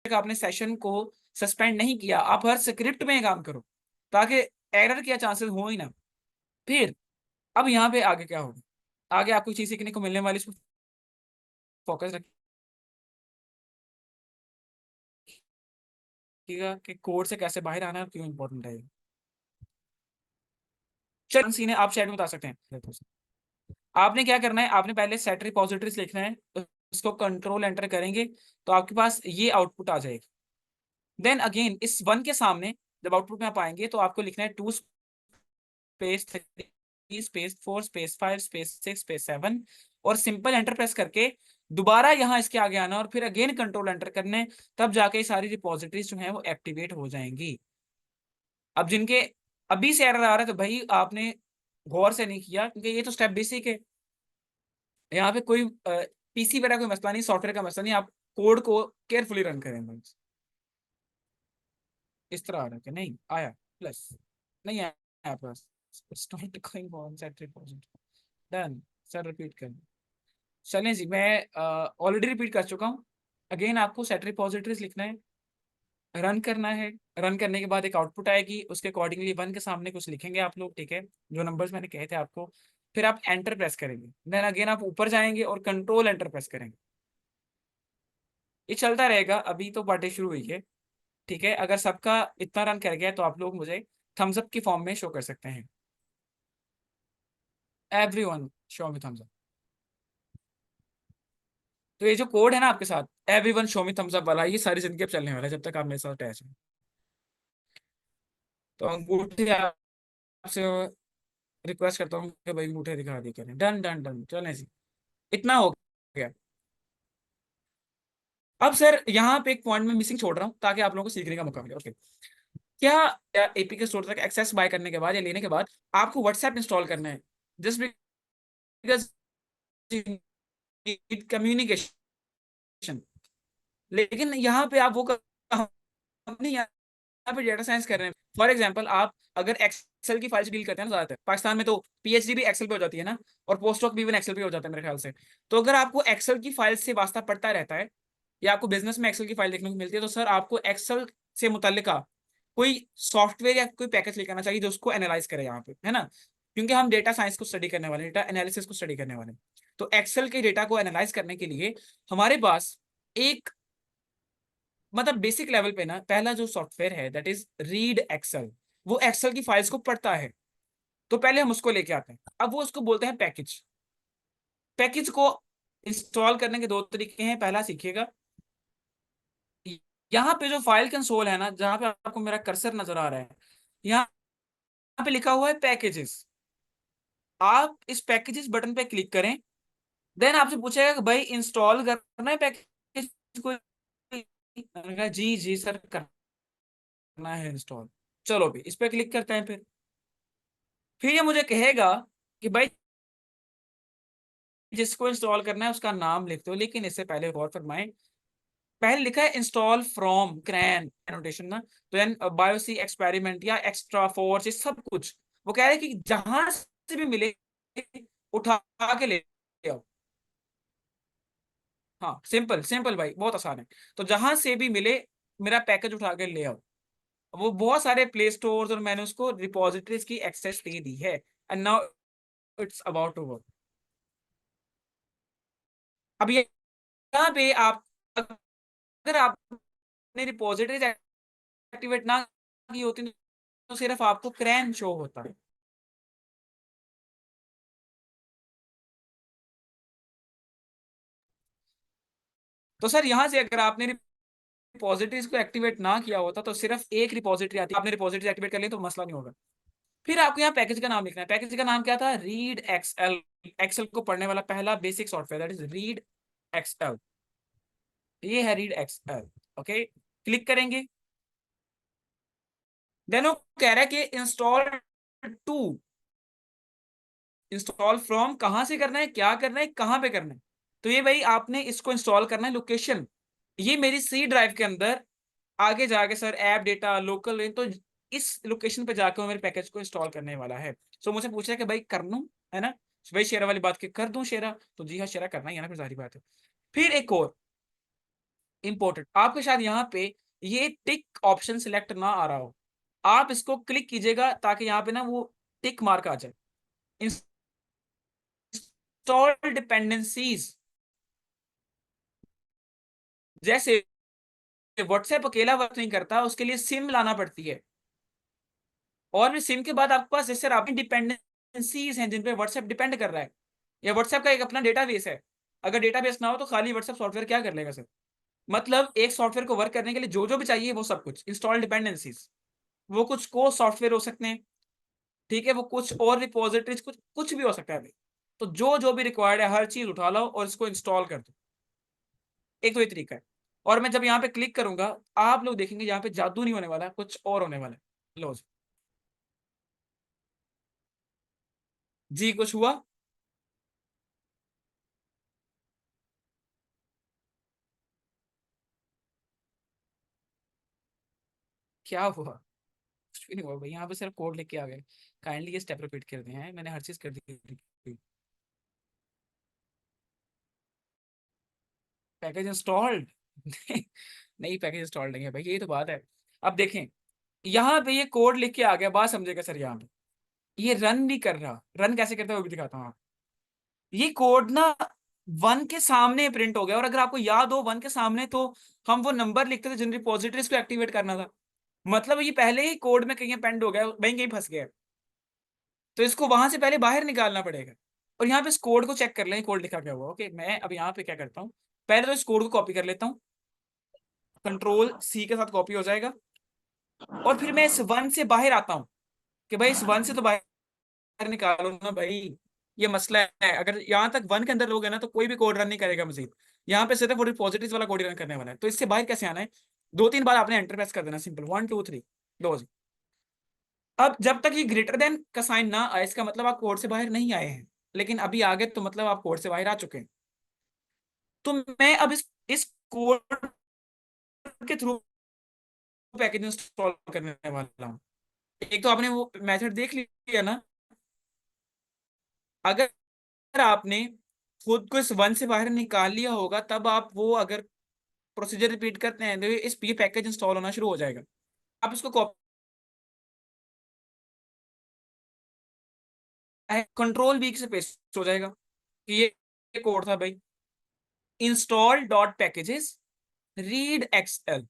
तक आपने सेशन को सस्पेंड नहीं किया, आप हर स्क्रिप्ट में काम करो ताकि एरर के चांसेस हो ही ना। फिर अब यहाँ पे आगे क्या होगा, आगे आपको चीज सीखने को मिलने वाली, इस पर फोकस रखिएगा कि कोड से कैसे बाहर आना है और क्यों इंपॉर्टेंट है। चल सीने आप चैट में बता सकते हैं। आपने क्या करना है, आपने पहले सेट रिपोजिटरीज लिखना है, उसको कंट्रोल एंटर करेंगे तो आपके पास ये आउटपुट आ जाएगी। देन अगेन इस वन के सामने जब आउटपुट में आप आएंगे तो आपको लिखना है 2 space 3 space 4 space 5 space 6 space 7 और सिंपल एंटर प्रेस करके दोबारा यहाँ इसके आगे आना और फिर अगेन कंट्रोल एंटर करने, तब जाके सारी रिपोजिटरीज जो है वो एक्टिवेट हो जाएंगी। अब जिनके अभी से एरर आ रहा है तो भाई आपने गौर से नहीं किया, क्योंकि ये तो स्टेप बेसिक है, यहाँ पे कोई पीसी वगैरह कोई मसला नहीं, सॉफ्टवेयर का मसला नहीं, आप कोड को केयरफुली रन करें बस। इस तरह आ रहा है कि नहीं आया, प्लस नहीं आया plus, it's not going on set repository. Done sir, repeat कर। चलें जी, मैं ऑलरेडी रिपीट कर चुका हूँ। अगेन आपको सेट रिपोजिटरीज लिखना है, रन करना है, रन करने के बाद एक आउटपुट आएगी, उसके अकॉर्डिंगली वन के सामने कुछ लिखेंगे आप लोग, ठीक है, जो नंबर्स मैंने कहे थे आपको। फिर आप एंटर प्रेस करेंगे, देन अगेन आप ऊपर जाएंगे और कंट्रोल एंटर प्रेस करेंगे। ये चलता रहेगा, अभी तो पार्टी शुरू हुई है, ठीक है। अगर सबका इतना रन कर गया तो आप लोग मुझे थम्स अप की फॉर्म में शो कर सकते हैं। Everyone show me thumbs up. तो ये जो कोड है ना आपके साथ, everyone show me thumbs up वाला, ये सारी जिंदगी अब चलने वाला है जब तक आप मेरे साथ अटैच हैं। तो अंगूठे आपसे रिक्वेस्ट करता हूँ कि भाई अंगूठे दिखा दी करें। डन डन डन, चलें जी, इतना हो गया। अब सर यहाँ पे एक पॉइंट में मिसिंग छोड़ रहा हूँ ताकि आप लोगों को सीखने का मौका मिले। ओके, क्या एपीके स्टोर तक एक्सेस बाय करने के बाद या लेने के बाद आपको व्हाट्सएप इंस्टॉल करना है, जस्ट बिकॉज कम्युनिकेशन। लेकिन यहाँ पे आप वो नहीं, यहाँ पे डेटा साइंस कर रहे हैं। फॉर एग्जाम्पल आप अगर एक्सेल की फाइल से डील करते हैं ना, ज्यादातर पाकिस्तान में तो पीएचडी भी एक्सेल पे हो जाती है ना, और पोस्ट डॉक भी इवन एक्सेल पे हो जाता है मेरे ख्याल से। तो अगर आपको एक्सेल की फाइल से वास्ता पड़ता रहता है या आपको बिजनेस में एक्सेल की फाइल देखने को मिलती है, तो सर आपको एक्सेल से मुतल्लिका कोई सॉफ्टवेयर या कोई पैकेज लेकर आना चाहिए जो उसको एनालाइज करे यहाँ पे, है ना, क्योंकि हम डेटा साइंस को स्टडी करने वाले, डेटा एनालिसिस को स्टडी करने वाले। तो एक्सेल के डेटा को एनालाइज करने के लिए हमारे पास एक मतलब बेसिक लेवल पे ना पहला जो सॉफ्टवेयर है दैट इज रीड एक्सेल, वो एक्सेल की फाइल्स को पढ़ता है। तो पहले हम उसको लेके आते हैं, अब वो उसको बोलते हैं पैकेज। पैकेज को इंस्टॉल करने के दो तरीके हैं, पहला सीखिएगा, यहाँ पे जो फाइल कंसोल है ना, जहाँ पे आपको मेरा कर्सर नजर आ रहा है, यहाँ पे लिखा हुआ है पैकेजेस। आप इस पैकेजेस बटन पे क्लिक करें, देन आपसे पूछेगा कि भाई इंस्टॉल करना है पैकेज को। मैंने कहा जी जी सर करना है इंस्टॉल। चलो भी इस पे क्लिक करते हैं। फिर ये मुझे कहेगा कि भाई जिसको इंस्टॉल करना है उसका नाम लिख दो, लेकिन इससे पहले गौर फरमाएं, पहले लिखा है इंस्टॉल फ्रॉम क्रैन एनोटेशन ना, तो देन बायोसी एक्सपेरिमेंट या एक्स्ट्रा फोर्स, ये सब कुछ वो कह रहे हैं कि जहां से भी मिले उठा के ले आओ। हाँ सिंपल सिंपल भाई, बहुत आसान है। तो जहां से भी मिले मेरा पैकेज उठा के ले आओ। वो बहुत सारे प्ले स्टोर्स और मैंने उसको रिपोजिटरीज की एक्सेस दे दी है, and now it's about to work. अब ये यहाँ पे आप अगर आपने रिपोजिटरीज एक्टिवेट ना की होती तो सिर्फ आपको क्रैन शो होता है। तो सर यहाँ से अगर आपने रिपोजिटरीज को एक्टिवेट ना किया होता तो सिर्फ एक रिपोजिटरी आती, आपने रिपोजिटरी एक्टिवेट कर ली तो मसला नहीं होगा। फिर आपको यहाँ पैकेज का नाम लिखना है, पैकेज का नाम क्या था, रीड एक्सएल। एक्सेल को पढ़ने वाला पहला basic software that is read XL, ये है रीड एक्सएल। ओके, क्लिक करेंगे, देन वो कह रहा है कि इंस्टॉल टू, इंस्टॉल फ्रॉम कहां से करना है, क्या करना है, कहां पे करना है। तो ये भाई आपने इसको इंस्टॉल करना है लोकेशन, ये मेरी सी ड्राइव के अंदर आगे जाके sir app data local range, तो इस लोकेशन पे जाकर वो मेरे पैकेज को इंस्टॉल करने वाला है। सो मुझे पूछा कि भाई कर लूं, है ना, भाई शेरा वाली बात की कर दूं शेरा, तो जी हाँ शेरा करना ही है ना, फिर सारी बात है। फिर एक और इंपॉर्टेंट, आपके शायद यहाँ पे ये टिक ऑप्शन सिलेक्ट ना आ रहा हो, आप इसको क्लिक कीजिएगा ताकि यहाँ पे ना वो टिक मार्क आ जाए। इंस्टॉल डिपेंडेंसीज, जैसे व्हाट्सएप अकेला वर्क नहीं करता, उसके लिए सिम लाना पड़ती है, और भी सिम के बाद आपके पास जैसे आपकी डिपेंडेंसीज हैं जिन पे व्हाट्सएप डिपेंड कर रहा है, या व्हाट्सएप का एक अपना डेटाबेस है। अगर डेटाबेस ना हो तो खाली व्हाट्सएप सॉफ्टवेयर क्या कर लेगा सर? मतलब एक सॉफ्टवेयर को वर्क करने के लिए जो जो भी चाहिए वो सब कुछ इंस्टॉल डिपेंडेंसीज, वो कुछ को सॉफ्टवेयर हो सकते हैं, ठीक है, वो कुछ और रिपोजिटरीज, कुछ कुछ भी हो सकता है भाई। तो जो जो भी रिक्वायर्ड है हर चीज उठा लो और इसको इंस्टॉल कर दो। एक तो ये तरीका है। और मैं जब यहाँ पे क्लिक करूंगा, आप लोग देखेंगे यहाँ पे जादू नहीं होने वाला है, कुछ और होने वाला है। लो जी, कुछ हुआ? क्या हुआ? कुछ भी नहीं हुआ भाई, यहाँ पे सिर्फ कोड लिख के आ गए। काइंडली ये स्टेप रिपीट कर दिए हैं, मैंने हर चीज कर दी। पैकेज इंस्टॉल्ड नहीं, पैकेज इंस्टॉल्ड नहीं है भाई, यही तो बात है। अब देखें, यहाँ पे ये कोड लिख के आ गया, बात समझेगा सर। यहाँ पे ये रन नहीं कर रहा, रन कैसे करता है वो भी दिखाता हूँ। ये कोड ना वन के सामने प्रिंट हो गया, और अगर आपको याद हो वन के सामने तो हम वो नंबर लिखते थे जिन रिपोजिटरीज को एक्टिवेट करना था। मतलब ये पहले ही कोड में कहीं पेंड हो गया, वहीं कहीं फंस गया है। तो इसको वहां से पहले बाहर निकालना पड़ेगा। और यहाँ पे इस कोड को चेक कर लें, कोड लिखा क्या हुआ। ओके, मैं अब यहाँ पे क्या करता हूँ, पहले तो इस कोड को कॉपी कर लेता हूँ, कंट्रोल सी के साथ कॉपी हो जाएगा। और फिर मैं इस वन से बाहर आता हूँ कि भाई इस वन से तो बाहर निकालो ना भाई। ये मसला है, अगर यहाँ तक वन के अंदर लोग है ना तो कोई भी कोड रन नहीं करेगा मजीद। यहाँ पे सिर्फ वो रिपोजिटरीज वाला कोड रन करने वाला है। तो इससे बाहर कैसे आना है? दो तीन बार आपने एंटर प्रेस कर देना, सिंपल, 1 2 3, लो जी। अब जब तक ये ग्रेटर देन का साइन ना आए, इसका मतलब आप कोड से बाहर नहीं आए हैं। लेकिन अभी आगे तो मतलब आप कोड से बाहर आ चुके हैं। तो मैं अब इस कोड के थ्रू पैकेज इंस्टॉल करने वाला हूँ। एक तो आपने वो मेथड देख लिया ना। अगर आपने खुद को इस वन से बाहर निकाल लिया होगा, तब आप वो अगर प्रोसीजर रिपीट करते हैं तो इस ये पैकेज इंस्टॉल होना शुरू हो जाएगा। आप इसको कॉपी, कंट्रोल वी से पेस्ट हो जाएगा कि ये कोड था भाई, install dot packages read XL.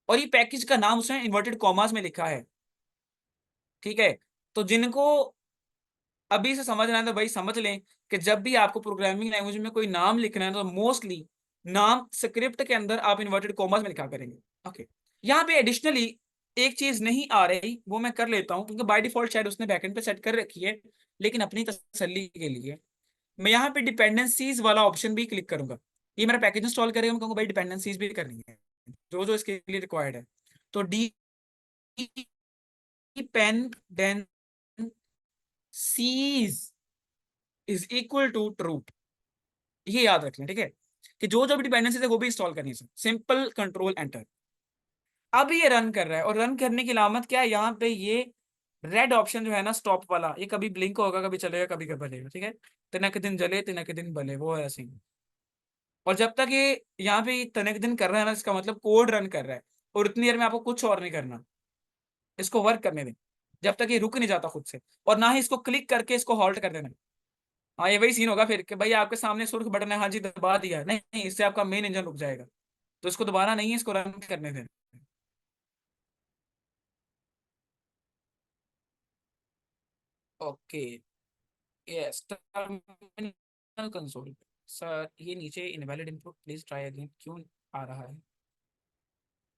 और ये पैकेज का नाम उसने इन्वर्टेड कॉमास में लिखा है, ठीक है। तो जिनको अभी से समझना है तो भाई समझ लें कि जब भी आपको प्रोग्रामिंग लैंग्वेज में कोई नाम लिखना है तो मोस्टली नाम स्क्रिप्ट के अंदर आप इन्वर्टेड कॉमास में लिखा करेंगे। ओके, यहाँ पे एडिशनली एक चीज नहीं आ रही, वो मैं कर लेता हूँ क्योंकि बाय डिफॉल्ट शायद उसने बैकएंड पे सेट कर रखी है। लेकिन अपनी तसल्ली के लिए मैं यहाँ पे डिपेंडेंसीज वाला ऑप्शन भी क्लिक करूंगा। ये मेरा पैकेज इंस्टॉल करेगा, मैं कहूँगा भाई डिपेंडेंसीज भी करनी है जो जो इसके लिए रिक्वायर्ड है। तो dependencies is equal to true, ये याद रखना, ठीक है, कि जो जो भी डिपेंडेंसीज है वो भी इंस्टॉल करनी है। Simple control enter. अब ये रन कर रहा है, और रन करने की अलामत क्या है, यहाँ पे ये रेड ऑप्शन जो है ना स्टॉप वाला, ये कभी ब्लिंक होगा, कभी चलेगा, कभी कभी बलेगा, ठीक है। तिनक दिन जले तिनक दिन बले, वो है ऐसे ही। और जब तक ये यहाँ पे तनिक दिन कर रहा है ना, इसका मतलब कोड रन कर रहा है। और उतनी देर में आपको कुछ और नहीं करना, इसको वर्क करने दें जब तक ये रुक नहीं जाता खुद से। और ना ही इसको क्लिक करके इसको हॉल्ट कर देना। हाँ, ये वही सीन होगा फिर कि भाई आपके सामने सुर्ख बटन है, हाँ जी दबा दिया है, नहीं नहीं, इससे आपका मेन इंजन रुक जाएगा। तो इसको दोबारा नहीं है, इसको रन करने दें। Okay, yes, terminal console. Sir ये नीचे invalid input, please try again, क्यों आ रहा है?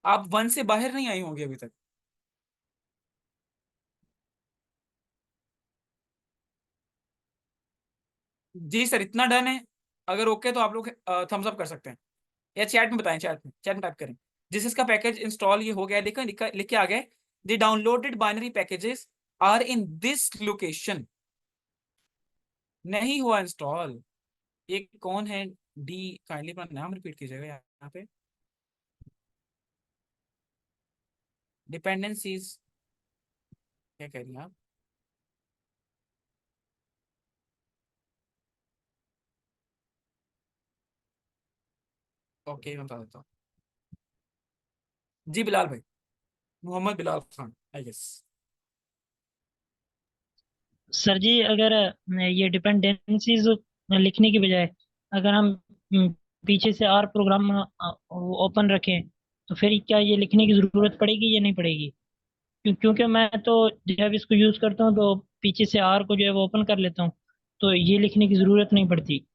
आप वन से बाहर नहीं आई होंगे अभी तक। जी सर, इतना डन है। अगर ओके तो आप लोग थम्स अप कर सकते हैं, या चैट में बताएं, चैट में टाइप करें। जिस इसका पैकेज इंस्टॉल ये हो गया है, देखो लिख के आ गया, the downloaded binary packages are in this location. नहीं हुआ इंस्टॉल। ये कौन है? डी, काइंडली अपना नाम रिपीट कीजिएगा यहाँ पे। डिपेंडेंसीज, क्या कह रही हैं आप? ओके, मैं बता देता हूँ। जी बिलाल भाई, Mohammad Bilal Khan I guess. Sir ji, अगर ये डिपेंडेंसीज लिखने की बजाय अगर हम पीछे से आर प्रोग्राम ओपन रखें, तो फिर क्या ये लिखने की जरूरत पड़ेगी या नहीं पड़ेगी? क्योंकि मैं तो जब इसको यूज करता हूँ तो पीछे से आर को जो है वो ओपन कर लेता हूँ, तो ये लिखने की जरूरत नहीं पड़ती।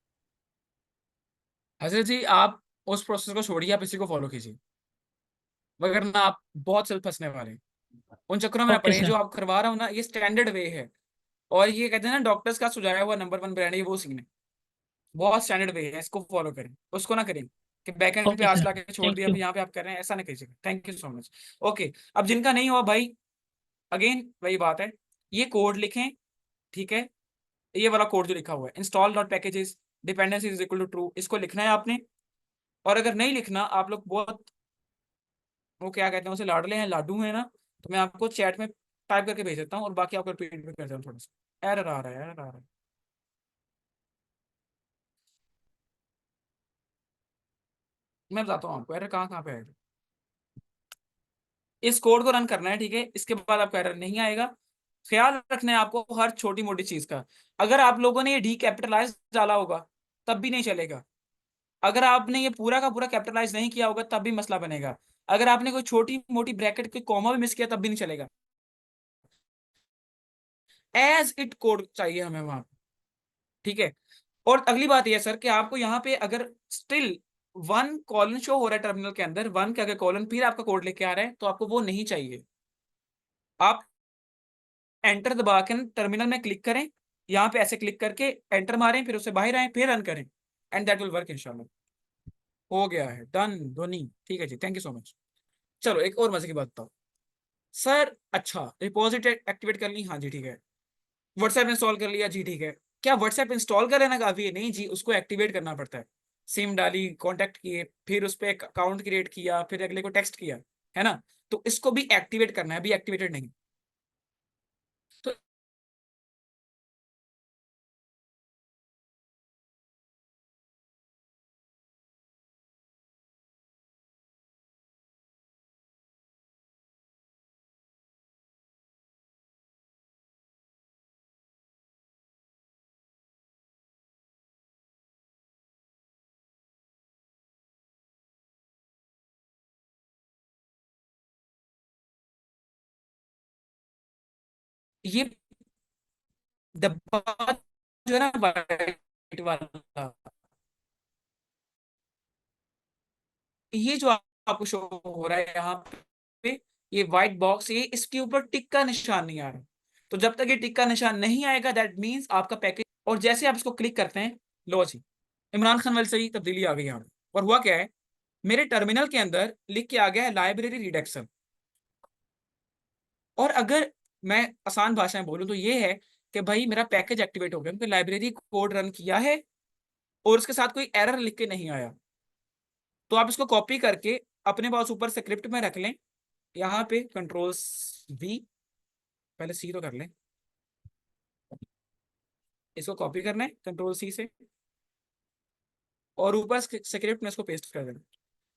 हजरत जी आप उस प्रोसेस को छोड़िए, आप इसी को फॉलो कीजिए, वगरना आप बहुत से फंसने वाले हैं। उन चक्करों में ना ओके पड़े, सर। जो आप करवा रहा हूँ ना ये स्टैंडर्ड वे है। और ये कहते हैं ना डॉक्टर्स का सुझाया हुआ नंबर वन ब्रांड, ये वो सीन है। बहुत स्टैंडर्ड वे है, इसको फॉलो करें, उसको ना करें कि बैकएंड पे ओके आज सर। ला के छोड़ थैंक दिया, यू। अभी यहाँ पे आप कर रहे हैं, ऐसा नहीं कीजिएगा। Thank you so much. Okay, अब जिनका नहीं हुआ भाई, अगेन वही बात है, ये कोड लिखें, ठीक है। ये वाला कोड जो लिखा हुआ है, install dot packages dependency is equal to true, इसको लिखना है आपने। और अगर नहीं लिखना, आप लोग बहुत वो क्या कहते हैं उसे, लाडले हैं, लाडू हैं ना, तो मैं आपको चैट में टाइप करके भेज देता हूँ, और बाकी आपको रिपीट भी कर देता हूँ थोड़ा सा। एरर आ रहा है, एरर आ रहा है। मैं बताता हूँ आपको एरर कहाँ कहाँ पे आएगा। इस कोड को रन करना है, ठीक है, इसके बाद आपका एरर नहीं आएगा। ख्याल रखना है आपको हर छोटी मोटी चीज का। अगर आप लोगों ने ये डी कैपिटलाइज डाला होगा तब भी नहीं चलेगा। अगर आपने ये पूरा का पूरा कैपिटलाइज नहीं किया होगा तब भी मसला बनेगा। अगर आपने कोई छोटी मोटी ब्रैकेट कोई कॉमा भी मिस किया तब भी नहीं चलेगा। एज इट कोड चाहिए हमें वहां, ठीक है। और अगली बात यह सर कि आपको यहाँ पे अगर स्टिल वन कॉलन शो हो रहा है टर्मिनल के अंदर, वन के अगर कॉलन फिर आपका कोड लेके आ रहा है, तो आपको वो नहीं चाहिए। आप एंटर दबा के टर्मिनल में क्लिक करें, यहाँ पे ऐसे क्लिक करके एंटर मारें, फिर उससे बाहर आए, फिर रन करें, एंड दैट विल वर्क इंशाल्लाह। हो गया है, डन धोनी, ठीक है जी, थैंक यू सो मच। चलो एक और मजे की बात बताओ सर। अच्छा, रिपोजिटरी एक्टिवेट कर ली, हाँ जी ठीक है। व्हाट्सएप इंस्टॉल कर लिया, जी ठीक है। क्या व्हाट्सएप इंस्टॉल कर लेना काफी है? नहीं जी, उसको एक्टिवेट करना पड़ता है। सिम डाली, कांटेक्ट किए, फिर उस पर एक अकाउंट क्रिएट किया, फिर अगले को टेक्स्ट किया, है ना। तो इसको भी एक्टिवेट करना है, अभी एक्टिवेटेड नहीं। तो ये डब्बा जो है ना वाइट वाला, ये जो आपको शो हो रहा है यहाँ पे, ये व्हाइट बॉक्स, ये इसके ऊपर टिक का निशान नहीं आ रहा। तो जब तक ये टिक का निशान नहीं आएगा दैट मीन्स आपका पैकेज। और जैसे आप इसको क्लिक करते हैं, लो जी, इमरान खान वाली से ही तब्दीली आ गई यहाँ पे। और हुआ क्या है, मेरे टर्मिनल के अंदर लिख के आ गया है लाइब्रेरी रीड एक्सेल। और अगर मैं आसान भाषा में बोलूँ तो ये है कि भाई मेरा पैकेज एक्टिवेट हो गया, क्योंकि लाइब्रेरी कोड रन किया है और उसके साथ कोई एरर लिख के नहीं आया। तो आप इसको कॉपी करके अपने पास ऊपर स्क्रिप्ट में रख लें, यहाँ पे कंट्रोल वी, पहले सी तो कर लें, इसको कॉपी करना है कंट्रोल सी से, और ऊपर स्क्रिप्ट में इसको पेस्ट कर देना।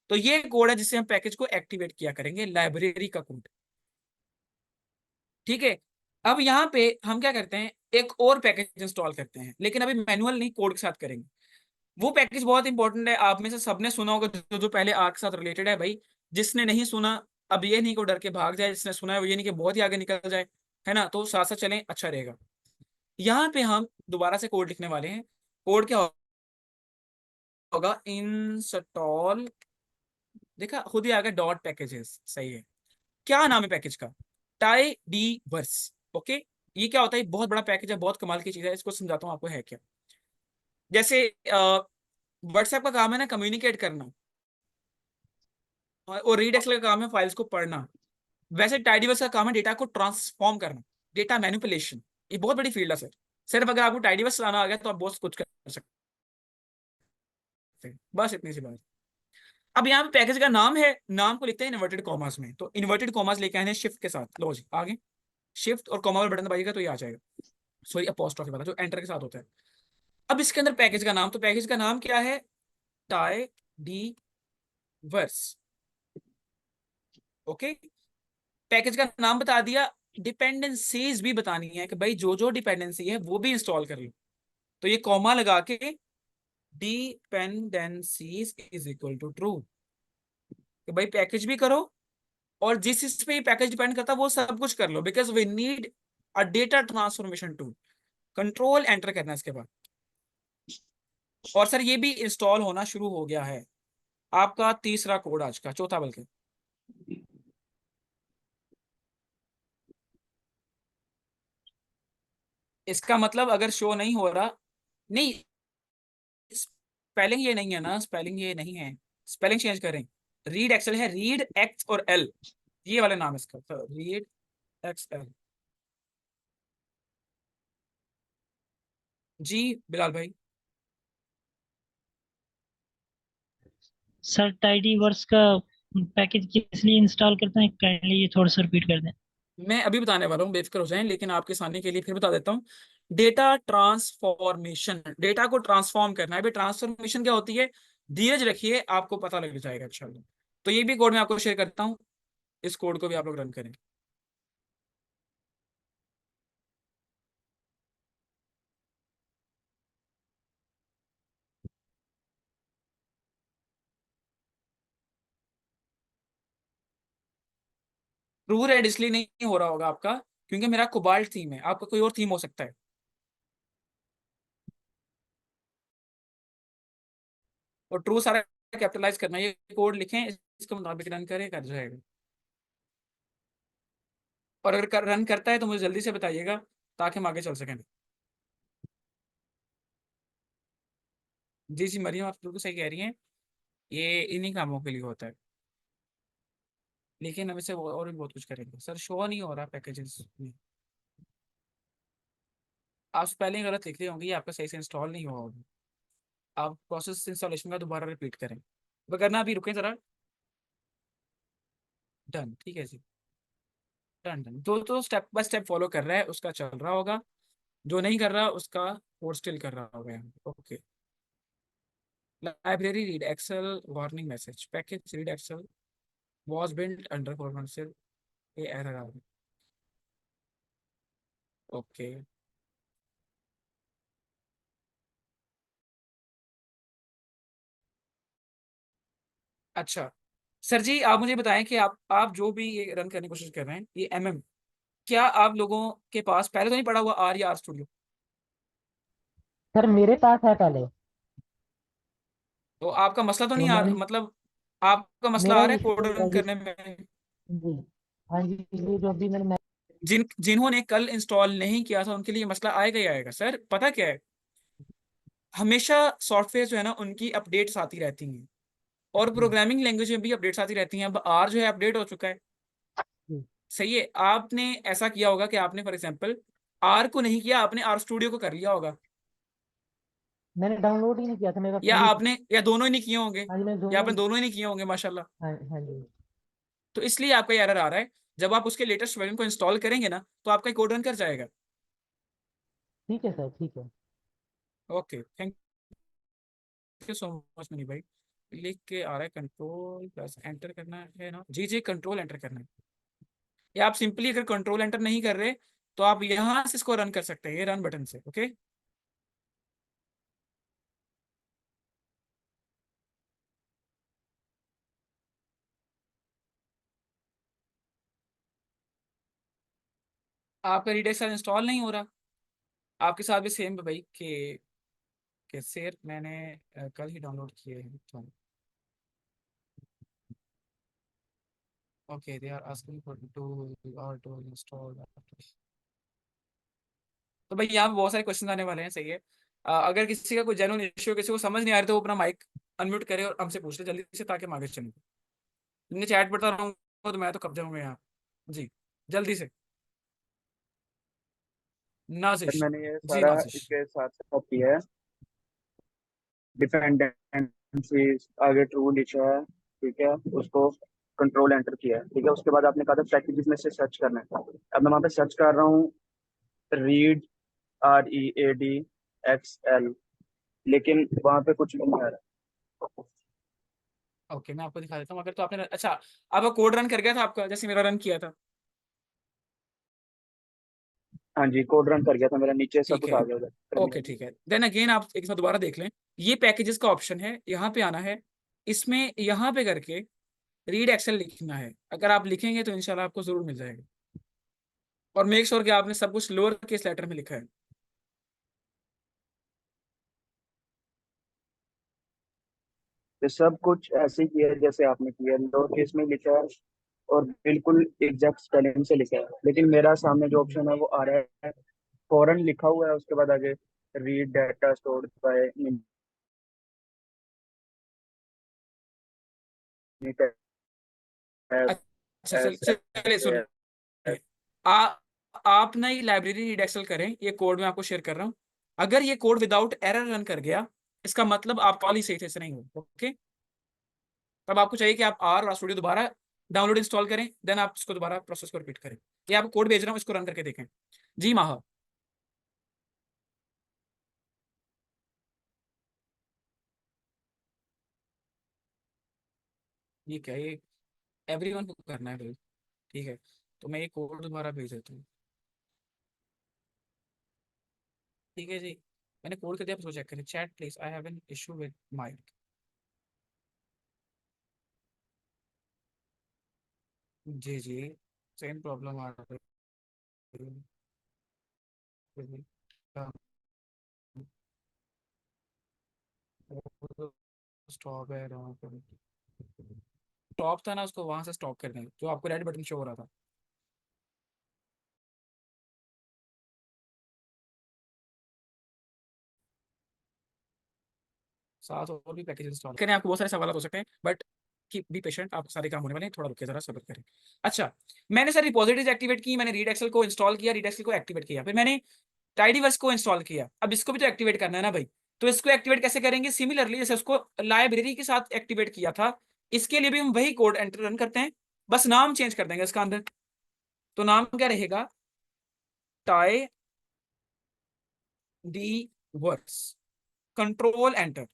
तो ये कोड है जिससे हम पैकेज को एक्टिवेट किया करेंगे, लाइब्रेरी का कोड, ठीक है। अब यहाँ पे हम क्या करते हैं, एक और पैकेज इंस्टॉल करते हैं, लेकिन अभी मैनुअल नहीं, कोड के साथ करेंगे। वो पैकेज बहुत इंपॉर्टेंट है, आप में से सबने सुना होगा, जो जो पहले आग के साथ रिलेटेड है भाई। जिसने नहीं सुना, अब ये नहीं को डर के भाग जाए, जिसने सुना है वो ये नहीं कि बहुत ही आगे निकल जाए, है ना। तो साथ साथ चलें, अच्छा रहेगा। यहाँ पे हम दोबारा से कोड लिखने वाले हैं। कोड क्या होगा, इंस्टॉल, देखा खुद ही आ गया, डॉट पैकेजेस, सही है। क्या नाम है पैकेज का, टाई डी वर्स, ओके। ये क्या होता है, बहुत बड़ा पैकेज है, बहुत कमाल की चीज है, इसको समझाता हूँ आपको है क्या। जैसे व्हाट्सएप का काम है ना कम्युनिकेट करना, और रीड एक्सेल का काम है फाइल्स को पढ़ना। वैसे टाइडीवर्स का काम है डेटा को ट्रांसफॉर्म करना, डेटा मैनिपुलेशन। ये बहुत बड़ी फील्ड है सर। सिर्फ अगर आपको टाइडीवर्स चलाना आ गया तो आप बहुत कुछ कर सकते हैं, बस इतनी सी बात। अब यहाँ पे पैकेज का नाम है, नाम को लिखते हैं इन्वर्टेड कॉमर्स में, तो इन्वर्टेड कॉमर्स लेके आए हैं शिफ्ट के साथ, लो जी आगे। शिफ्ट और कॉमा वाला बटन दबाइएगा तो ये आ जाएगा, सॉरी अपोस्ट्रोफी वाला जो एंटर के साथ होता है। अब इसके अंदर पैकेज का नाम, तो पैकेज का नाम क्या है, tidyverse, okay, package का नाम बता दिया, डिपेंडेंसीज भी बतानी है कि भाई जो जो डिपेंडेंसी है वो भी इंस्टॉल कर लो। तो ये कॉमा लगा के dependencies is equal to true, कि भाई पैकेज भी करो और जिस चीज पे ये पैकेज डिपेंड करता है वो सब कुछ कर लो, because we need a data transformation tool. Control enter करना है इसके बाद। और सर ये भी इंस्टॉल होना शुरू हो गया है, आपका तीसरा कोड आज का, चौथा बल्कि। इसका मतलब अगर शो नहीं हो रहा, नहीं, स्पेलिंग ये नहीं है ना, स्पेलिंग ये नहीं है, स्पेलिंग चेंज करें। रीड एक्सेल है, रीड एक्स और एल, ये वाले नाम है इसका, तो रीड एक्स एल। जी बिलाल भाई। सर टाइडी वर्स का पैकेज किस लिए इंस्टॉल करते हैं, काइंडली ये थोड़ा सा रिपीट कर दें। मैं अभी बताने वाला हूँ, बेफिक्र हो जाएं, लेकिन आपके सामने के लिए फिर बता देता हूँ। डेटा ट्रांसफॉर्मेशन, डेटा को ट्रांसफॉर्म करना है भाई। ट्रांसफॉर्मेशन क्या होती है, धीरज रखिए आपको पता लग जाएगा इंशाल्लाह। तो ये भी कोड मैं आपको शेयर करता हूँ, इस कोड को भी आप लोग रन करें। ट्रू रेड इसलिए नहीं हो रहा होगा आपका क्योंकि मेरा कोबाल्ट थीम है, आपका कोई और थीम हो सकता है। और ट्रू सारा कैपिटलाइज करना है, ये कोड लिखें, इसके मुताबिक रन करें, कर जाएगा। और अगर रन करता है तो मुझे जल्दी से बताइएगा ताकि हम आगे चल सकें। जी जी मरियम, आप बिल्कुल सही कह रही हैं, ये इन्हीं कामों के लिए होता है। लेकिन हम इसे और भी बहुत कुछ करेंगे। सर शो नहीं हो रहा पैकेजेस में, आप स्पेलिंग गलत लिख रहे होंगे, ये आपका सही से इंस्टॉल नहीं हुआ होगा। आप प्रोसेस इंस्टॉलेशन का दोबारा रिपीट करें, वो करना, अभी रुकें जरा। डन, ठीक है जी, डन डन। जो तो स्टेप बाय स्टेप फॉलो कर रहा है उसका चल रहा होगा, जो नहीं कर रहा उसका कोड स्टिल कर रहा होगा यहाँ। Okay, library read excel warning message, package read excel was built under commercial, ये एरर आ गई। ओके, अच्छा सर जी, आप मुझे बताएं कि आप जो भी ये रन करने की कोशिश कर रहे हैं, ये क्या आप लोगों के पास पहले तो नहीं पड़ा हुआ आर या आर स्टूडियो? सर मेरे पास है पहले। तो आपका मसला तो तो नहीं आ मैंने, मतलब आपका मसला मेरा आ रहा है कोड इशू रन करने में? जी, हाँ जी, ये जो अभी मैंने जिन्होंने कल इंस्टॉल नहीं किया था उनके लिए मसला आएगा ही आएगा सर। पता क्या है, हमेशा सॉफ्टवेयर जो है ना उनकी अपडेट्स आती रहती हैं, और जी, प्रोग्रामिंग लैंग्वेज में भी अपडेट्स आती रहती हैं। अब आर जो है अपडेट हो चुका है, जी, सही है। आपने ऐसा किया होगा कि आपने फॉर एग्जांपल आर को नहीं किया, आपने आर स्टूडियो को कर लिया होगा, मैंने डाउनलोड ही नहीं किया था, मेरे पास या पहले ही। आपने, या दोनों ही नहीं किए होंगे, हाँ जी, मैंने या दोनों आपने ही। दोनों ही नहीं किए होंगे माशाल्लाह। हाँ हाँ जी। तो इसलिए आपका एरर आ रहा है। जब आप उसके लेटेस्ट वर्जन को इंस्टॉल करेंगे ना तो आपका कोड रन कर जाएगा। ठीक है सर, ठीक है। Okay, thank you so much money भाई। लिख के आ रहा है, कंट्रोल प्लस एंटर करना है ना? जी जी, कंट्रोल एंटर करना है। या आप सिंपली अगर कंट्रोल एंटर नहीं कर रहे तो आप यहाँ से इसको रन कर सकते हैं, ये रन बटन से। ओके, आपका रिडेक्स इंस्टॉल नहीं हो रहा, आपके साथ भी सेम है भाई कि सर मैंने कल ही डाउनलोड किए हैं तो। Okay, they are asking for to और टू इंस्टॉल। तो भाई यहाँ पे बहुत सारे क्वेश्चन आने वाले हैं, सही है। अगर किसी का कोई जेन्युइन इश्यू, किसी को समझ नहीं आ रहा तो वो अपना माइक अनम्यूट करे और हमसे पूछ ले जल्दी से, ताकि हम आगे चलें। इनके चैट पढ़ता रहूंगा तो मैं तो कब जाऊंगा यहाँ। जी, जल्दी से। सर नाजिश, मैंने ये जी सारा नाजिश। इसके साथ साथ किया है। डिपेंडेंसी आगे ट्रू लिखा है, ठीक है, उसको कंट्रोल एंटर किया है, ठीक है। उसके बाद आपने कहा था पैकेजेस में से सर्च करना है। अब मैं वहाँ पे सर्च कर रहा हूँ, रीड, READ XL, लेकिन वहाँ पे कुछ नहीं आ रहा। ओके, मैं आपको दिखा देता हूँ। अगर तो आपने अच्छा आपका कोड रन कर गया था आपका, जैसे मेरा रन किया था? हाँ जी, कोड रन कर गया था मेरा, नीचे सब ठीक कुछ है, आ गया उधर ओके टर्मिनल में। ठीक है। देन अगेन आप एक साथ दोबारा देख लें, ये पैकेजेस का ऑप्शन है, यहाँ पे आना है, इसमें यहाँ पे करके रीड एक्सेल लिखना है। अगर आप लिखेंगे तो इंशाल्लाह आपको जरूर मिल जाएगा। और मेक श्योर कि आपने सब कुछ लोअर केस लेटर में लिखा है। तो सब कुछ ऐसे ही किया है जैसे आपने किया, लोअर केस में लिखा है और बिल्कुल एग्जैक्ट स्पेलिंग से लिखा है, लेकिन मेरा सामने जो ऑप्शन है वो आ रहा है फॉरन लिखा हुआ है, उसके बाद आगे रीड डाटा स्टोर्ड बाय अच्छा चलिए सुनिए, आ आप ना ये लाइब्रेरी रीड एक्सेल करें, ये कोड मैं आपको शेयर कर रहा हूँ। अगर ये कोड विदाउट एरर रन कर गया, इसका मतलब आप कॉल ही सही से नहीं हो। ओके, तब आपको चाहिए कि आप आर स्टूडियो दोबारा डाउनलोड इंस्टॉल करें, देन आप इसको दोबारा प्रोसेस को रिपीट करें। ये आपको कोड भेज रहा हूँ, इसको रन करके देखें। जी माहा, ये क्या, ये एवरीवन को करना है भाई? ठीक है, तो मैं ये कोड दोबारा भेज देता हूँ। ठीक है जी, मैंने कोड कर दिया, आप उसको चेक करें। Chat please, I have an issue with mic. जी जी, सेम प्रॉब्लम आ रही है। स्टॉप है वहाँ पर, स्टॉप था ना, उसको वहां से स्टॉप कर दें जो आपको रेड बटन शो हो रहा था। साथ और भी पैकेज इंस्टॉल करें, आपको बहुत सारे सवाल हो सकते हैं, बट कीप बी पेशेंट, आप सारे काम होने वाले हैं, थोड़ा रुकिए, जरा सब्र करें। अच्छा, मैंने सर रिपोजिटरीज एक्टिवेट की, मैंने रीड एक्सेल को इंस्टॉल किया, रीड एक्सेल को एक्टिवेट किया, फिर मैंने टाइडीवर्स को इंस्टॉल किया। अब इसको भी तो एक्टिवेट करना है ना भाई, तो इसको एक्टिवेट कैसे करेंगे? सिमिलरली जैसे उसको लाइब्रेरी के साथ एक्टिवेट किया था, इसके लिए भी हम वही कोड एंटर रन करते हैं, बस नाम चेंज कर देंगे इसका अंदर। तो नाम क्या रहेगा? Tidyverse, control enter.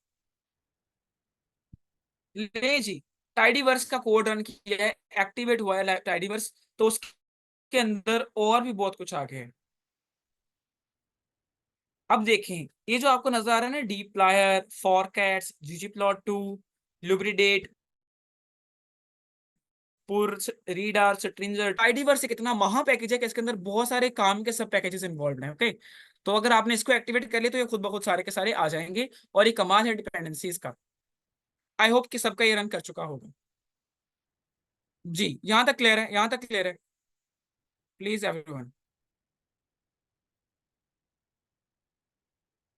ले जी, टाइडीवर्स का कोड रन किया है, एक्टिवेट हुआ है टाइडीवर्स, तो उसके अंदर और भी बहुत कुछ आ गया है। अब देखें, ये जो आपको नजर आ रहा है ना, डीप्लायर, फॉरकैट्स, ggplot2, लुब्रिडेट, पुर्स, रीडार, स्ट्रिंजर, टाइडीवर्स एक इतना महा पैकेज है कि इसके अंदर बहुत सारे काम के सब पैकेजेस इन्वॉल्व हैं। ओके, तो अगर आपने इसको एक्टिवेट कर लिया तो ये खुद ब खुद सारे के सारे आ जाएंगे, और ये कमाल है डिपेंडेंसीज का। आई होप कि सबका ये रन कर चुका होगा। जी, यहां तक क्लियर है? यहां तक क्लियर है? Please everyone.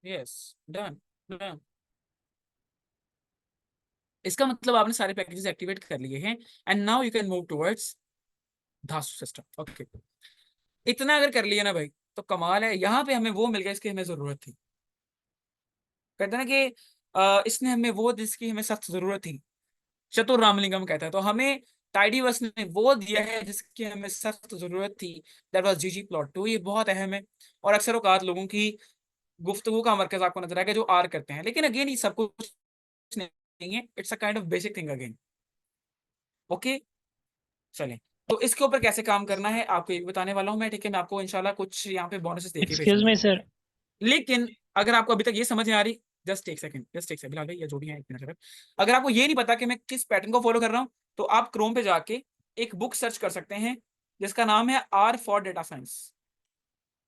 Yes, done done. इसका मतलब आपने सारे पैकेजेस एक्टिवेट कर लिए हैं, and now you can move towards धासु सिस्टम। ओके, इतना अगर कर लिया ना भाई, तो कमाल है। यहाँ पे हमें वो मिल गया इसकी हमें जरूरत थी। कहते हैं ना कि इसने हमें वो जिसकी हमें सख्त जरूरत थी, चतुर रामलिंगम कहता है। तो हमें टाइडीवर्स ने वो दिया है जिसकी हमें सख्त जरूरत थी, दैट वाज ggplot2। ये बहुत अहम है, और अक्सर औकात लोगों की गुफ्तगू का मरकज आपको नजर आएगा जो आर करते हैं, लेकिन अगेन ये सब कुछ नहीं है, it's a kind of basic thing again. Okay, चलें, तो इसके ऊपर कैसे काम करना है आपको ये भी बताने वाला हूँ मैं। ठीक है, मैं आपको इंशाल्लाह कुछ यहाँ पे बोनसेस देके एक्सक्यूज भेजूंगा। मी सर। लेकिन अगर आपको अभी तक ये समझ नहीं आ रही, जस्ट एक सेकंड, जस्ट एक सेकंड बिलाल भाई, ये जो भी है एक मिनट। अगर आपको ये नहीं पता कि मैं किस पैटर्न को फॉलो कर रहा हूँ, तो आप क्रोम पे जाके एक बुक सर्च कर सकते हैं जिसका नाम है R for data science.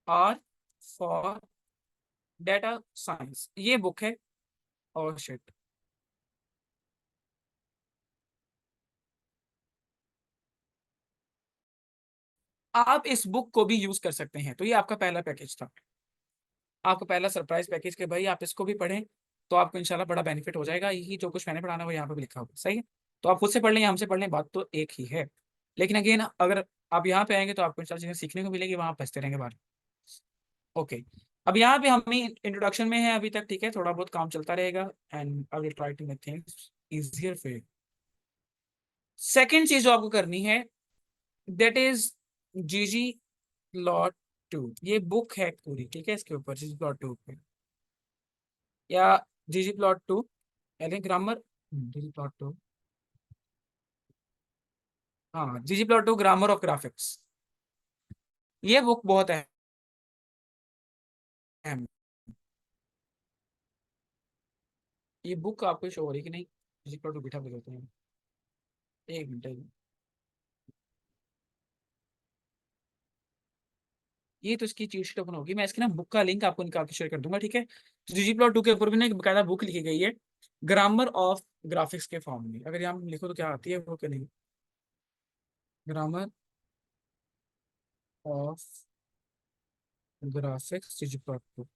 R for data science, ये बुक है। और शिट, आप इस बुक को भी यूज कर सकते हैं। तो ये आपका पहला पैकेज था, आपका पहला सरप्राइज पैकेज के भाई आप इसको भी पढ़ें, तो आपको इंशाल्लाह बड़ा बेनिफिट हो जाएगा। यही जो कुछ मैंने पढ़ाना वो यहाँ पे भी लिखा होगा, सही है? तो आप खुद से पढ़ लें या हमसे पढ़ लें, बात तो एक ही है। लेकिन अगेन अगर आप यहाँ पे आएंगे तो आपको इंशाल्लाह चीजें सीखने को मिलेगी, वहां बचते रहेंगे बाहर। ओके, अब यहाँ पे हम इंट्रोडक्शन में है अभी तक, ठीक है, थोड़ा बहुत काम चलता रहेगा, and I will try to make things easier for you. Second चीज जो आपको करनी है, that is G G plot two. ये बुक है पूरी, ठीक है, इसके ऊपर जीजी प्लॉट टू पे, या ggplot2 एलियन ग्रामर, ggplot2 हाँ, ggplot2 ग्रामर ऑफ ग्राफिक्स, ये बुक बहुत अहम। ये बुक आपको शो हो रही कि नहीं? ggplot2 बिठा देते हैं, एक मिनट। ये तो इसकी चीट शीट ओपन होगी, मैं इसकी ना बुक का लिंक आपको निकाल के शेयर कर दूंगा, ठीक है? तो ggplot2 के ऊपर भी ना एक बकायदा बुक लिखी गई है, ग्रामर ऑफ ग्राफिक्स के फॉर्म में। अगर यहाँ लिखो तो क्या आती है वो, क्या नहीं, ग्रामर ऑफ ग्राफिक्स ggplot2।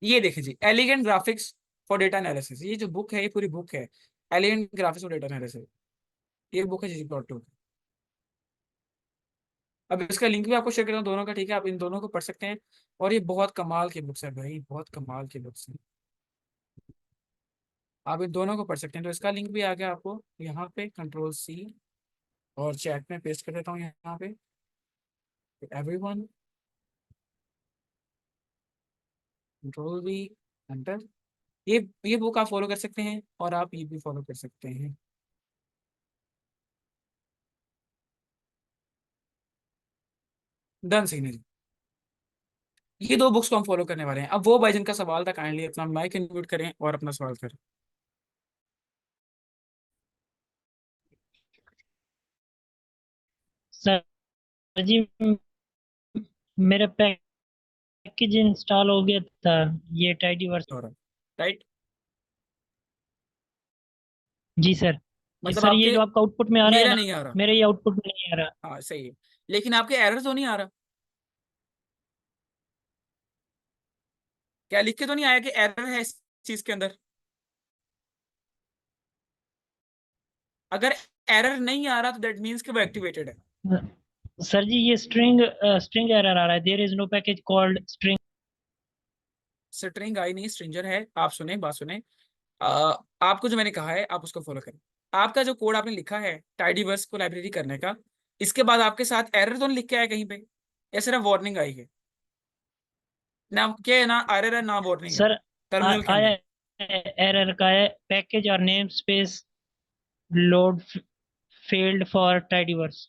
ये देखिए जी, elegant graphics for data analysis, ये जो बुक है ये पूरी बुक है, elegant graphics for data analysis, ये बुक है ggplot2। अब इसका लिंक भी आपको शेयर करता हूँ दोनों का, ठीक है? आप इन दोनों को पढ़ सकते हैं, और ये बहुत कमाल की बुक्स है भाई, बहुत कमाल की बुक्स हैं, आप इन दोनों को पढ़ सकते हैं। तो इसका लिंक भी आ गया आपको यहाँ पे, Ctrl+C, और चैट में पेस्ट कर देता हूँ यहाँ पे, एवरीवन, Ctrl+V, एंटर। ये बुक आप फॉलो कर सकते हैं, और आप ये भी फॉलो कर सकते हैं। डन सिग्नल, ये दो बुक्स को हम फॉलो करने वाले हैं। अब वो भाई जिनका सवाल था, काइंडली अपना माइक इनम्यूट करें और अपना सवाल करें। सर जी, मेरा पैकेज इंस्टॉल हो गया था, ये टाइडीवर्स। हो रहा है, राइट? जी सर। मतलब सर ये आपके, जो आपका आउटपुट में आ रहा है मेरा ना, नहीं आ रहा। मेरे ये आउटपुट में नहीं आ रहा। हाँ सही है, लेकिन आपके एरर तो नहीं आ रहा? क्या लिख के तो नहीं आया कि एरर है इस चीज के अंदर? अगर एरर नहीं आ रहा तो दैट मीन्स कि वो एक्टिवेटेड है। सर जी ये स्ट्रिंग एरर आ रहा है, there is no package called string. String आई नहीं, स्ट्रिंजर है। आप सुने, बात सुने, अ, आपको जो मैंने कहा है आप उसको फॉलो करें। आपका जो कोड आपने लिखा है टाइडीवर्स को लाइब्रेरी करने का, इसके बाद आपके साथ एरर तो नहीं लिख के आया कहीं पे, या सिर्फ वार्निंग आई है? ना क्या है, ना एरर है ना वार्निंग है सर टर्मिनल के आया अंदर? एरर का है, पैकेज और name space load failed for tidyverse.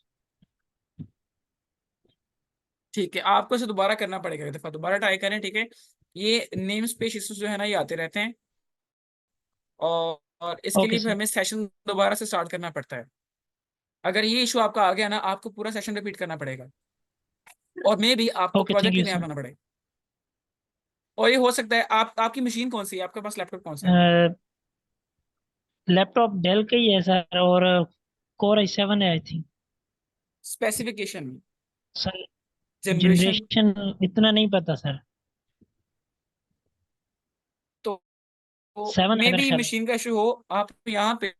ठीक है, आपको इसे दोबारा करना पड़ेगा, एक दफा दोबारा ट्राई करें, ठीक है? ये नेम स्पेस इश्यूज जो है ना, ये आते रहते हैं, और इसके ओके लिए फिर सर। हमें सेशन दोबारा से स्टार्ट करना पड़ता है। अगर ये इशू आपका आ गया ना, आपको पूरा सेशन रिपीट करना पड़ेगा, और मे भी आपको okay, thank project he you नया सर। बनाना पड़ेगा। और ये हो सकता है, आपकी मशीन कौन सी है, आपके पास लैपटॉप कौन सा है? लैपटॉप डेल का ही है सर, और कोर i7 है I think. Specification, sir generation, generation इतना नहीं पता सर। तो 7 है मे मेरे भी ख्याल है। मशीन का इशू हो। आप यहाँ पे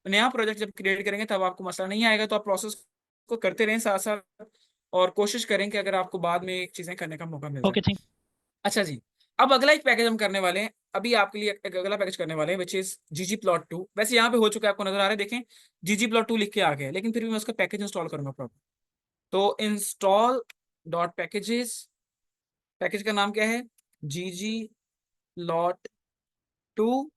नया प्रोजेक्ट जब क्रिएट करेंगे तब आपको मसला नहीं आएगा, तो आप प्रोसेस को करते रहें साथ साथ, और कोशिश करें कि अगर आपको बाद में चीजें करने का मौका मिल जाए। Okay, thank. अच्छा जी, अब अगला एक पैकेज हम करने वाले हैं, अभी आपके लिए एक अगला पैकेज करने वाले हैं, विच इज ggplot2। वैसे यहाँ पे हो चुका है, आपको नजर आ रहा है, देखें ggplot2 लिख के आ गया है, लेकिन फिर भी मैं उसका पैकेज इंस्टॉल करूंगा प्रॉपर। तो इंस्टॉल डॉट पैकेजेस, पैकेज का नाम क्या है? ggplot2।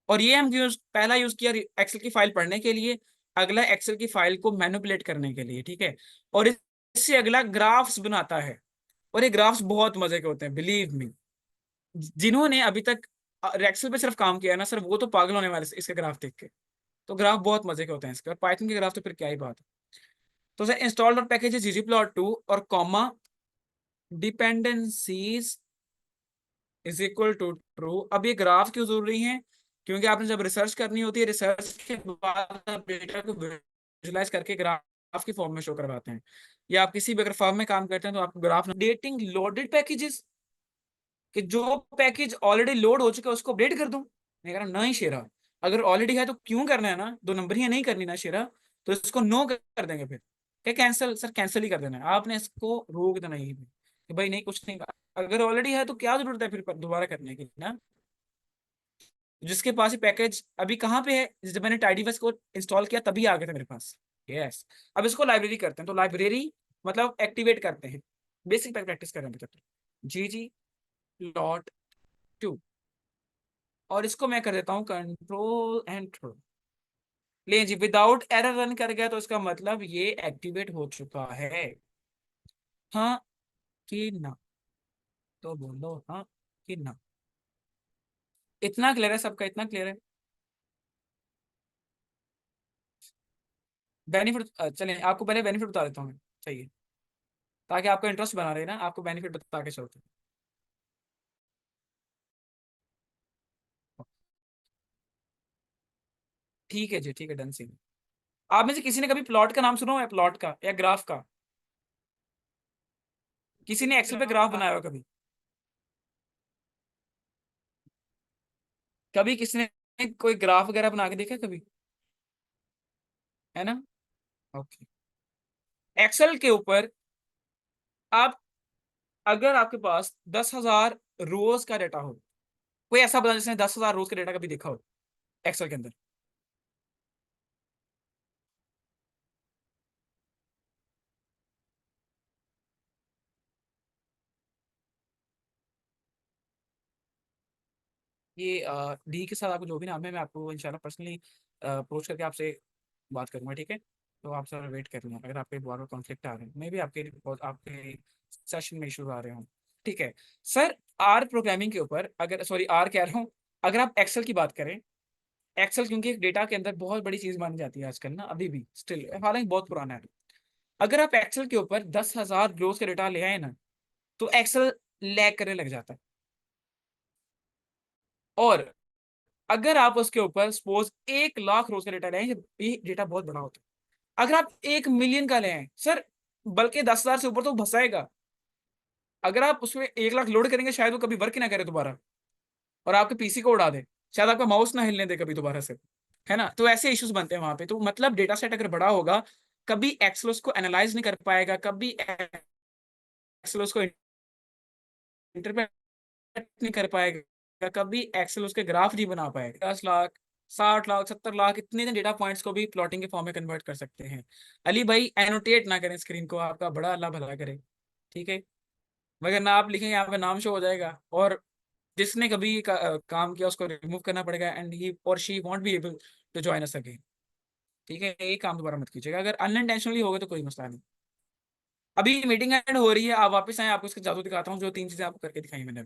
और ये हम पहला यूज किया एक्सेल की फाइल पढ़ने के लिए, अगला एक्सेल की फाइल को मैनिपुलेट करने के लिए, ठीक है? और इससे अगला ग्राफ्स बनाता है, और ये ग्राफ्स बहुत मजे के होते हैं, बिलीव मी। जिन्होंने अभी तक एक्सेल पे सिर्फ काम किया है ना सर, वो तो पागल होने वाले इसके ग्राफ देख के। तो ग्राफ बहुत मजे के होते हैं इसके, और पाइथन के ग्राफ तो फिर क्या ही बात है। तो सर इंस्टॉल डॉट पैकेज है ggplot2, और comma dependencies is equal to true. अब ये ग्राफ क्यों जरूरी है? क्योंकि आपने जब रिसर्च करनी होती है, रिसर्च के बाद आप डेटा को विजुलाइज करके ग्राफ की फॉर्म में शो करवाते हैं, या आप किसी भी अगर फॉर्म में काम करते हैं तो आपको ग्राफ अपडेटिंग लोडेड पैकेजेस, कि जो पैकेज ऑलरेडी लोड हो चुका है उसको अपडेट कर दूं। मैं कह रहा नहीं शेरा, अगर ऑलरेडी है तो क्यों करना है ना, दो नंबर ही नहीं करनी ना शेरा, तो इसको नो कर देंगे फिर। क्या कैंसिल? सर कैंसिल ही कर देना है आपने, इसको रोक देना ही कि भाई नहीं कुछ नहीं, अगर ऑलरेडी है तो क्या जरूरत है फिर दोबारा करने की ना। जिसके पास ये पैकेज अभी कहाँ पे है, जब मैंने टाइडीवर्स को इंस्टॉल किया तभी आ गया था मेरे पास। यस, अब इसको लाइब्रेरी करते हैं, तो लाइब्रेरी मतलब एक्टिवेट करते हैं, बेसिक प्रैक्टिस करें अभी तक। ggplot2, और इसको मैं कर देता हूँ Ctrl+Ctrl। ले जी, विदाउट एरर रन कर गया तो इसका मतलब ये एक्टिवेट हो चुका है। हाँ कि ना? तो बोलो हाँ कि ना। इतना क्लियर है सबका? इतना क्लियर है? बेनिफिट चलें, आपको पहले बेनिफिट बता देता हूँ मैं, चाहिए ताकि आपका इंटरेस्ट बना रहे ना, आपको बेनिफिट बता के चलते हैं। ठीक है जी, ठीक है, डन सी। आप में से किसी ने कभी प्लॉट का नाम सुना हुआ है? प्लॉट का या ग्राफ का? किसी ने एक्सेल पे ग्राफ बनाया हो कभी? कभी किसी ने कोई ग्राफ वगैरह बना के देखा है कभी? है ना? ओके। एक्सेल के ऊपर आप, अगर आपके पास 10,000 रोज का डाटा हो, कोई ऐसा बता जिसने 10,000 रोज का डाटा कभी देखा हो एक्सेल के अंदर? ये डी के साथ आपको जो भी नाम है, मैं आपको इंशाल्लाह पर्सनली अप्रोच करके आपसे बात करूंगा, ठीक है? तो आप सर वेट कर लें, अगर आपके बार बार कॉन्फ्लिक्ट आ रहे हैं, मे भी आपके सेशन में इशूज आ रहे हों, ठीक है? सर, आर प्रोग्रामिंग के ऊपर, अगर सॉरी आर कह रहा हूँ, अगर आप एक्सेल की बात करें, एक्सेल क्योंकि एक डेटा के अंदर बहुत बड़ी चीज मानी जाती है आजकल ना, अभी भी स्टिल, हालांकि बहुत पुराना है। अगर आप एक्सेल के ऊपर 10,000 रोज का डेटा ले आए ना, तो एक्सेल लैग करने लग जाता है। और अगर आप उसके ऊपर सपोज 1 लाख रोज का डेटा ले आए, ये डेटा बहुत बड़ा होता है। अगर आप 1 मिलियन का ले आए सर, बल्कि 10,000 से ऊपर तो फंसाएगा। अगर आप उसमें 1 लाख लोड करेंगे, शायद वो कभी वर्क ही ना करे दोबारा, और आपके पीसी को उड़ा दे, शायद आपका माउस ना हिलने दे कभी दोबारा से, है ना? तो ऐसे इश्यूज बनते हैं वहां पे। तो मतलब डेटा सेट अगर बड़ा होगा, कभी एक्सेल उसको एनालाइज नहीं कर पाएगा, कभी एक्सेल उसको इंटरप्रेट नहीं कर पाएगा, कभी एक्सेल उसके ग्राफ नहीं बना पाएगा। 10 लाख, 60 लाख, 70 लाख, इतने डेटा पॉइंट्स को भी प्लॉटिंग के फॉर्म में कन्वर्ट कर सकते हैं। अली भाई एनोटेट ना करें स्क्रीन को, आपका बड़ा अल्लाह भला करे, ठीक है? मगर ना आप लिखेंगे, आपका नाम शो हो जाएगा, और जिसने कभी काम किया उसको रिमूव करना पड़ेगा, and he or she won't be able to join us again, ठीक है? ये काम दोबारा मत कीजिएगा, अगर अनइंटेंशनली होगा तो कोई मसला नहीं। अभी मीटिंग एंड हो रही है, आप वापस आए, आपको इसका जादू दिखाता हूँ, जो 3 चीजें आपको करके दिखाई मैंने।